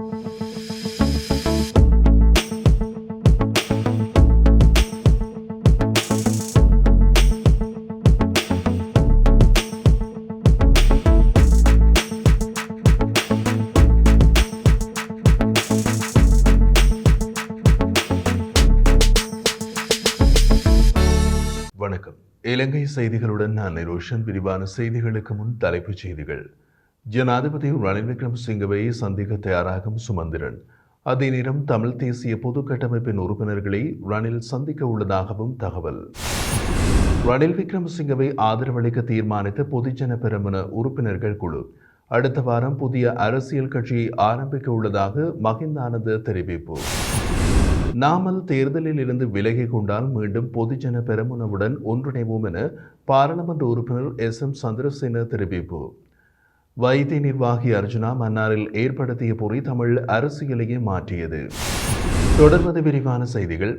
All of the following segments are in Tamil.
வணக்கம். இலங்கை செய்திகளுடன் நான் நிரோஷன். விரிவான செய்திகளுக்கு முன் தலைப்புச் செய்திகள். ஜனாதிபதி ரணில் விக்ரமசிங்கவை சந்திக்க தயாராகும் சுமந்திரன். அதே நேரம் தமிழ் தேசிய பொது கட்டமைப்பின் உறுப்பினர்களை ரணில் சந்திக்க உள்ளதாகவும் தகவல். ரணில் விக்ரமசிங்கவை ஆதரவளிக்க தீர்மானித்த பொதுஜன பெரமுன உறுப்பினர்கள் குழு அடுத்த வாரம் புதிய அரசியல் கட்சியை ஆரம்பிக்க உள்ளதாக மஹிந்தானந்த தெரிவிப்பு. நாமல் தேர்தலில் இருந்து விலகிக் கொண்டால் மீண்டும் பொதுஜன பெரமுனவுடன் ஒன்றிணைவோம் என பாராளுமன்ற உறுப்பினர் SM சந்திரசேன தெரிவிப்பு. வைத்திய நிர்வாகி அர்ஜுனா மன்னாரில் ஏற்படுத்திய பொறி தமிழ் அரசியலையே மாற்றியது. தொடர்வது விரிவான செய்திகள்.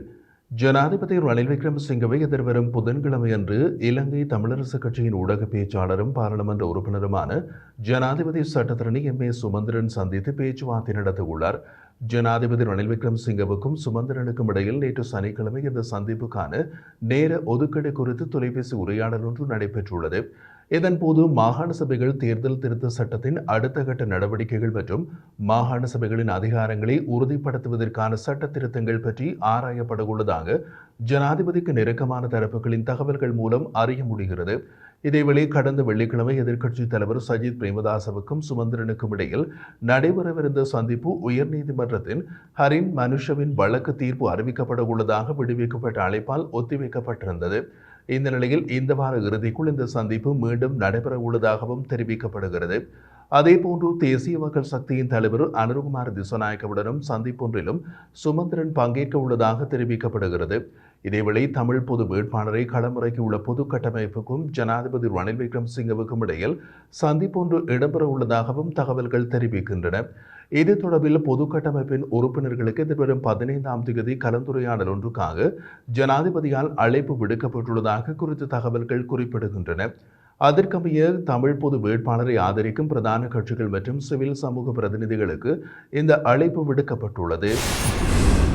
ஜனாதிபதி ரணில் விக்ரமசிங்கவை எதிர்வரும் புதன்கிழமை அன்று இலங்கை தமிழரசு கட்சியின் ஊடக பேச்சாளரும் பாராளுமன்ற உறுப்பினருமான ஜனாதிபதி சட்டத்தரணி MA சுமந்திரன் சந்தித்து பேச்சுவார்த்தை நடத்தவுள்ளார். ஜனாதிபதி ரணில் விக்ரமசிங்கவுக்கும் சுமந்திரனுக்கும் இடையில் நேற்று சனிக்கிழமை இந்த சந்திப்புக்கான நேர ஒதுக்கீடு குறித்து தொலைபேசி உரையாடல் ஒன்று நடைபெற்றுள்ளது. இதன்போது மாகாண சபைகள் தேர்தல் திருத்த சட்டத்தின் அடுத்த கட்ட நடவடிக்கைகள் மற்றும் மாகாண சபைகளின் அதிகாரங்களை உறுதிப்படுத்துவதற்கான சட்ட திருத்தங்கள் பற்றி ஆராயப்பட உள்ளதாக ஜனாதிபதிக்கு நெருக்கமான தரப்புகளின் தகவல்கள் மூலம் அறிய முடிகிறது. இதேவேளை கடந்த வெள்ளிக்கிழமை எதிர்க்கட்சித் தலைவர் சஜித் பிரேமதாசவுக்கும் சுமந்திரனுக்கும் இடையில் நடைபெறவிருந்த சந்திப்பு உயர்நீதிமன்றத்தின் ஹரின் மனுஷவின் வழக்கு தீர்ப்பு அறிவிக்கப்பட உள்ளதாக விடுவிக்கப்பட்ட அழைப்பால் ஒத்திவைக்கப்பட்டிருந்தது. இந்த நிலையில் இந்த வார இறுதிக்குள் இந்த சந்திப்பு மீண்டும் நடைபெற உள்ளதாகவும் தெரிவிக்கப்படுகிறது. அதேபோன்று தேசிய மக்கள் சக்தியின் தலைவர் அனுருகுமார் திசாநாயக்கவுடனும் சந்திப்பொன்றிலும் சுமந்திரன் பங்கேற்க உள்ளதாக தெரிவிக்கப்படுகிறது. இதேவேளை தமிழ் பொது வேட்பாளரை களமிறக்கி உள்ள பொது கட்டமைப்புக்கும் ஜனாதிபதி ரணில் விக்ரமசிங்கவுக்கும் இடையில் சந்திப்பொன்று இடம்பெற உள்ளதாகவும் தகவல்கள் தெரிவிக்கின்றன. இது தொடர்பில் பொது கட்டமைப்பின் உறுப்பினர்களுக்கு எதிர்வரும் 15ஆம் தேதி கலந்துரையாடல் ஒன்றுக்காக ஜனாதிபதியால் அழைப்பு விடுக்கப்பட்டுள்ளதாக குறித்த தகவல்கள் குறிப்பிடுகின்றன. அதற்கமைய தமிழ் பொது வேட்பாளரை ஆதரிக்கும் பிரதான கட்சிகள் மற்றும் சிவில் சமூக பிரதிநிதிகளுக்கு இந்த அழைப்பு விடுக்கப்பட்டுள்ளது.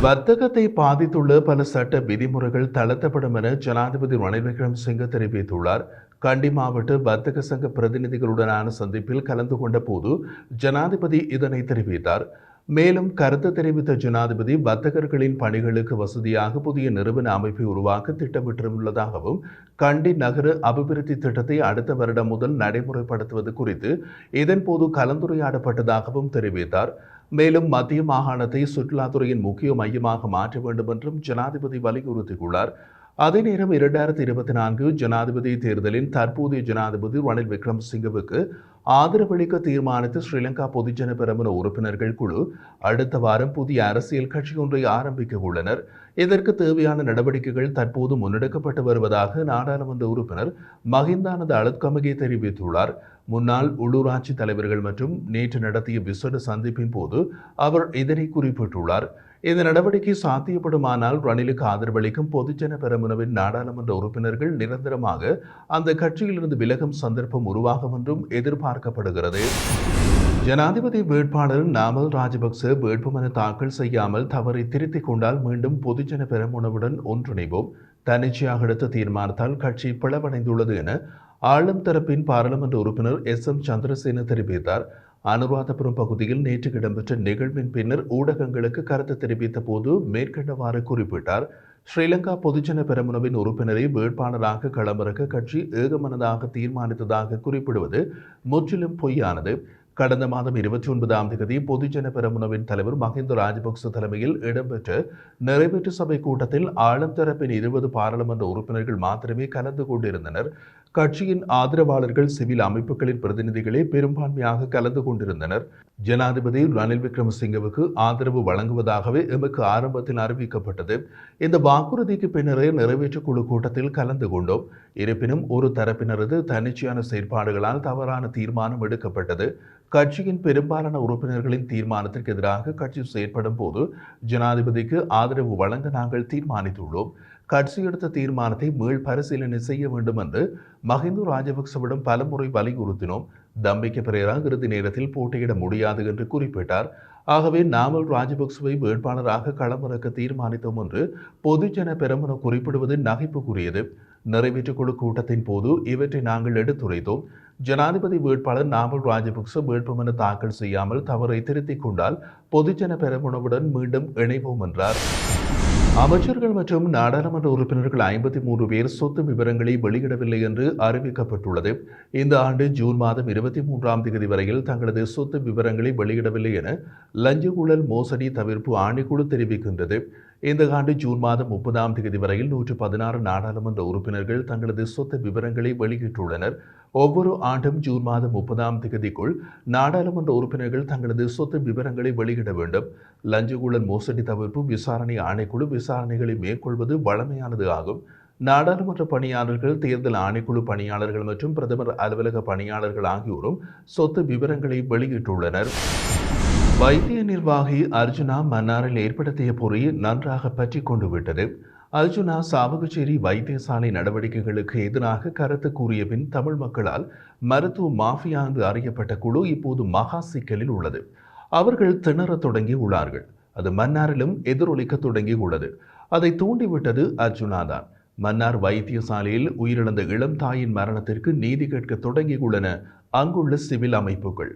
வர்த்தகத்தை பாதித்துள்ள பல சட்ட விதிமுறைகள் தளர்த்தப்படும் என ஜனாதிபதி ரணில் விக்ரமசிங்க தெரிவித்துள்ளார். கண்டி மாவட்ட வர்த்தக சங்க பிரதிநிதிகளுடனான சந்திப்பில் கலந்து கொண்ட போது ஜனாதிபதி இதனை தெரிவித்தார். மேலும் கருத்து தெரிவித்த ஜனாதிபதி வர்த்தகர்களின் பணிகளுக்கு வசதியாக புதிய நிறுவன அமைப்பை உருவாக்க திட்டமிட்டுள்ளதாகவும் கண்டி நகர அபிவிருத்தி திட்டத்தை அடுத்த வருடம் முதல் நடைமுறைப்படுத்துவது குறித்து இதன்போது கலந்துரையாடப்பட்டதாகவும் தெரிவித்தார். மேலும் மத்திய மாகாணத்தை சுற்றுலாத்துறையின் முக்கிய மையமாக மாற்ற வேண்டும் என்றும் ஜனாதிபதி வலியுறுத்தியுள்ளார். அதே நேரம் 2024 ஜனாதிபதி தேர்தலின் தற்போதைய ஜனாதிபதி ரணில் விக்ரமசிங்கவுக்கு ஆதரவளிக்க தீர்மானித்து ஸ்ரீலங்கா பொதுஜன பெரமுன உறுப்பினர்கள் குழு அடுத்த வாரம் புதிய அரசியல் கட்சி ஒன்றை ஆரம்பிக்க உள்ளனர். இதற்கு தேவையான நடவடிக்கைகள் தற்போது முன்னெடுக்கப்பட்டு வருவதாக நாடாளுமன்ற உறுப்பினர் மஹிந்தானந்த அழுத்கமகே தெரிவித்துள்ளார். முன்னாள் உள்ளூராட்சி தலைவர்கள் மற்றும் நேற்று நடத்திய விசேட சந்திப்பின் போது அவர் இதனை குறிப்பிட்டுள்ளார். இந்த நடவடிக்கை சாத்தியப்படுமானால் ரணிலுக்கு ஆதரவளிக்கும் பொதுஜன பெரமுனவின் நாடாளுமன்ற உறுப்பினர்கள் நிரந்தரமாக அந்த கட்சியிலிருந்து விலகும் சந்தர்ப்பம் உருவாகும் என்றும் எதிர்பார்க்கப்படுகிறது. ஜனாதிபதி வேட்பாளர் நாமல் ராஜபக்ச வேட்புமனு தாக்கல் செய்யாமல் தவறை திருத்திக் கொண்டால் மீண்டும் பொதுஜன பெரமுனவுடன் ஒன்றிணைவோம். தன்னிச்சையாக எடுத்த தீர்மானத்தால் கட்சி பிளவடைந்துள்ளது என ஆளும் தரப்பின் பாராளுமன்ற உறுப்பினர் SM சந்திரசேன தெரிவித்தார். அனுராதபுரம் பகுதியில் நேற்று இடம்பெற்ற நிகழ்வின் பின்னர் ஊடகங்களுக்கு கருத்து தெரிவித்த போது மேற்கண்டவாறு குறிப்பிட்டார். ஸ்ரீலங்கா பொதுஜன பெரமுனவின் உறுப்பினரை வேட்பாளராக களமிறக்க கட்சி ஏகமனதாக தீர்மானித்ததாக குறிப்பிடுவது முற்றிலும் பொய்யானது. கடந்த மாதம் 29ஆம் தேதி பொதுஜன பெரமுனவின் தலைவர் மஹிந்த ராஜபக்ச தலைமையில் இடம்பெற்ற நிறைவேற்று சபை கூட்டத்தில் ஆளும் தரப்பின் 20 பாராளுமன்ற உறுப்பினர்கள் மாத்திரமே கலந்து கொண்டிருந்தனர். கட்சியின் ஆதரவாளர்கள் சிவில் அமைப்புகளின் பிரதிநிதிகளே பெரும்பான்மையாக கலந்து கொண்டிருந்தனர். ஜனாதிபதி ரணில் விக்ரமசிங்கவுக்கு ஆதரவு வழங்குவதாகவே எமக்கு ஆரம்பத்தில் அறிவிக்கப்பட்டது. இந்த வாக்குறுதிக்கு பின்னரே நிறைவேற்று குழு கூட்டத்தில் கலந்து கொண்டோம். இருப்பினும் ஒரு தரப்பினரது தன்னிச்சையான செயற்பாடுகளால் தவறான தீர்மானம் எடுக்கப்பட்டது. கட்சியின் பெரும்பாலான உறுப்பினர்களின் தீர்மானத்திற்கு எதிராக கட்சி செயற்படும் போது ஜனாதிபதிக்கு ஆதரவு வழங்க நாங்கள் தீர்மானித்துள்ளோம். கட்சி எடுத்த தீர்மானத்தை மீள் பரிசீலனை செய்ய வேண்டும் என்று மஹிந்த ராஜபக்சவிடம் பலமுறை வலியுறுத்தினோம். தம்பிக்க பிரேரா இறுதி நேரத்தில் போட்டியிட முடியாது என்று குறிப்பிட்டார். ஆகவே நாமல் ராஜபக்சவை வேட்பாளராக களமிறக்க தீர்மானித்தோம் என்று பொதுஜன பெரமுன குறிப்பிடுவது நகைப்புக்குரியது. நிறைவேற்றுக் குழு கூட்டத்தின் போது இவற்றை நாங்கள் எடுத்துரைத்தோம். ஜனாதிபதி வேட்பாளர் நாமல் ராஜபக்ச வேட்புமனு தாக்கல் செய்யாமல் தவறை திருத்திக் கொண்டால் பொதுஜன பெரமுனவுடன் மீண்டும் இணைவோம் என்றார். அமைச்சர்கள் மற்றும் நாடாளுமன்ற உறுப்பினர்கள் 53 பேர் சொத்து விவரங்களை வெளியிடவில்லை என்று அறிவிக்கப்பட்டுள்ளது. இந்த ஆண்டு ஜூன் மாதம் 23ஆம் தேதி வரையில் தங்களது சொத்து விவரங்களை வெளியிடவில்லை என லஞ்ச ஊழல் மோசடி தவிர்ப்பு ஆணைக்குழு தெரிவிக்கின்றது. இந்த ஆண்டு ஜூன் மாதம் 30ஆம் தேதி வரையில் 116 நாடாளுமன்ற உறுப்பினர்கள் தங்களது சொத்து விவரங்களை வெளியிட்டுள்ளனர். ஒவ்வொரு ஆண்டும் ஜூன் மாதம் 30ஆம் தேதிக்குள் நாடாளுமன்ற உறுப்பினர்கள் தங்களது சொத்து விவரங்களை வெளியிட வேண்டும். லஞ்ச ஊழல் மோசடி தவிர்ப்பு விசாரணை ஆணைக்குழு விசாரணைகளை மேற்கொள்வது வழமையானது ஆகும். நாடாளுமன்ற பணியாளர்கள், தேர்தல் ஆணைக்குழு பணியாளர்கள் மற்றும் பிரதமர் அலுவலக பணியாளர்கள் ஆகியோரும் சொத்து விவரங்களை வெளியிட்டுள்ளனர். வைத்திய நிர்வாகி அர்ஜுனா மன்னாரில் ஏற்படுத்திய பொறி நன்றாக பற்றி கொண்டு விட்டது. அர்ஜுனா சாவகச்சேரி வைத்தியசாலை நடவடிக்கைகளுக்கு எதிராக கருத்து கூறிய பின் தமிழ் மக்களால் மருத்துவ மாஃபியா என்று அறியப்பட்ட குழு இப்போது மகா சிக்கலில் உள்ளது. அவர்கள் திணறத் தொடங்கி உள்ளார்கள். அது மன்னாரிலும் எதிரொலிக்க தொடங்கி உள்ளது. அதை தூண்டிவிட்டது அர்ஜுனா தான். மன்னார் வைத்தியசாலையில் உயிரிழந்த இளம் தாயின் மரணத்திற்கு நீதி கேட்க தொடங்கியுள்ளன அங்குள்ள சிவில் அமைப்புகள்.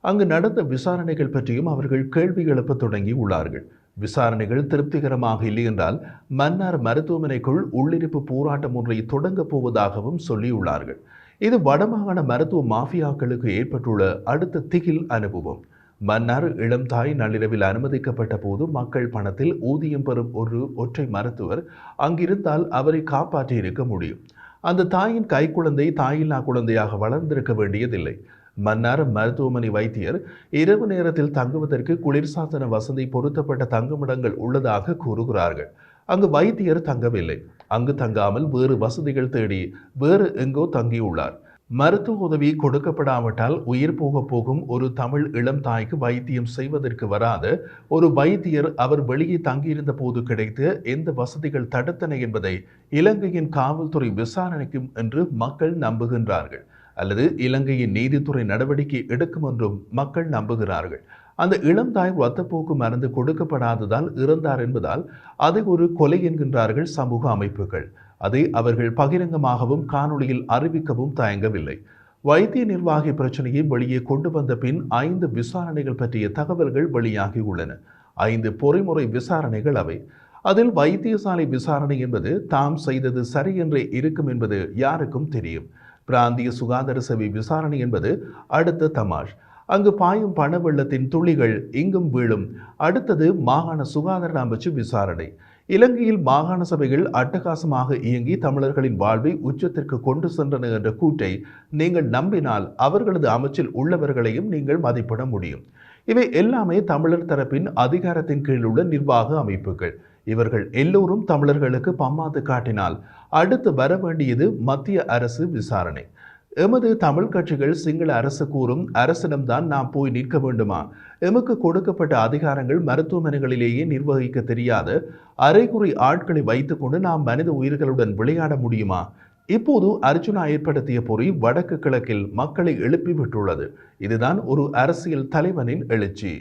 அங்கு நடந்த விசாரணைகள் பற்றியும் அவர்கள் கேள்வி எழுப்ப தொடங்கி உள்ளார்கள். விசாரணைகள் திருப்திகரமாக இல்லை என்றால் மன்னார் மருத்துவமனைக்குள் உள்ளிருப்பு போராட்டம் ஒன்றை தொடங்கப் போவதாகவும் சொல்லியுள்ளார்கள். இது வடமாகாண மருத்துவ மாஃபியாக்களுக்கு ஏற்பட்டுள்ள அடுத்த திகில் அனுபவம். மன்னார் இளம் தாய் நள்ளிரவில் அனுமதிக்கப்பட்ட போது மக்கள் பணத்தில் ஊதியம் பெறும் ஒரு ஒற்றை மருத்துவர் அங்கிருந்தால் அவரை காப்பாற்றி இருக்க முடியும். அந்த தாயின் கைக்குழந்தை தாயில்லா குழந்தையாக வளர்ந்திருக்க வேண்டியதில்லை. மன்னார் மருத்துவமனை வைத்தியர் இரவு நேரத்தில் தங்குவதற்கு குளிர்சாதன வசதி பொருத்தப்பட்ட தங்குமிடங்கள் உள்ளதாக கூறுகிறார்கள். அங்கு வைத்தியர் தங்கவில்லை. அங்கு தங்காமல் வேறு வசதிகள் தேடி வேறு எங்கோ தங்கியுள்ளார். மருத்துவ உதவி கொடுக்கப்படாவிட்டால் உயிர் போகும் ஒரு தமிழ் இளம் தாய்க்கு வைத்தியம் செய்வதற்கு வராத ஒரு வைத்தியர் அவர் வெளியே தங்கியிருந்த போது கிடைத்த எந்த வசதிகள் தடுத்தன என்பதை இலங்கையின் காவல்துறை விசாரணைக்கும் என்று மக்கள் நம்புகின்றார்கள். அல்லது இலங்கையின் நீதித்துறை நடவடிக்கை எடுக்கும் என்றும் மக்கள் நம்புகிறார்கள். அந்த இளம் தாய் இரத்தப்போக்கு மருந்து கொடுக்கப்படாததால் இறந்தார் என்பதால் அதை ஒரு கொலை என்கின்றார்கள் சமூக அமைப்புகள். அதை அவர்கள் பகிரங்கமாகவும் காணொளியில் அறிவிக்கவும் தயங்கவில்லை. வைத்திய நிர்வாகி பிரச்சனையை வெளியே கொண்டு வந்த பின் 5 விசாரணைகள் பற்றிய தகவல்கள் வெளியாகியுள்ளன. 5 பொறிமுறை விசாரணைகள் அவை. அதில் வைத்தியசாலை விசாரணை என்பது தாம் செய்தது சரி என்றே இருக்கும் என்பது யாருக்கும் தெரியும். பிராந்திய சுகாதார சேவை விசாரணை என்பது அடுத்த தமாஷ். அங்கு பாயும் பண வெள்ளத்தின் துளிகள் இங்கும் வீழும். அடுத்தது மாகாண சுகாதார அமைச்சு விசாரணை. இலங்கையில் மாகாண சபைகள் அட்டகாசமாக இயங்கி தமிழர்களின் வாழ்வை உச்சத்திற்கு கொண்டு சென்றன என்ற கூற்றை நீங்கள் நம்பினால் அவர்களது அமைச்சில் உள்ளவர்களையும் நீங்கள் மதிப்பிட முடியும். இவை எல்லாமே தமிழர் தரப்பின் அதிகாரத்தின் கீழ் உள்ள நிர்வாக அமைப்புகள். இவர்கள் எல்லோரும் தமிழர்களுக்கு பம்மாத்து காட்டினால் அடுத்து வர வேண்டியது மத்திய அரசு விசாரணை. எமது தமிழ் கட்சிகள் சிங்கள அரசு கூறும் அரசிடம்தான் நாம் போய் நிற்க வேண்டுமா? எமக்கு கொடுக்கப்பட்ட அதிகாரங்கள் மருத்துவமனைகளிலேயே நிர்வகிக்க தெரியாத அரைகுறை ஆட்களை வைத்துக்கொண்டு நாம் மனித உயிர்களுடன் விளையாட முடியுமா? இப்போது அர்ஜுனா ஏற்படுத்திய பொறி வடக்கு கிழக்கில் மக்களை எழுப்பிவிட்டுள்ளது. இதுதான் ஒரு அரசியல் தலைவனின் எழுச்சி.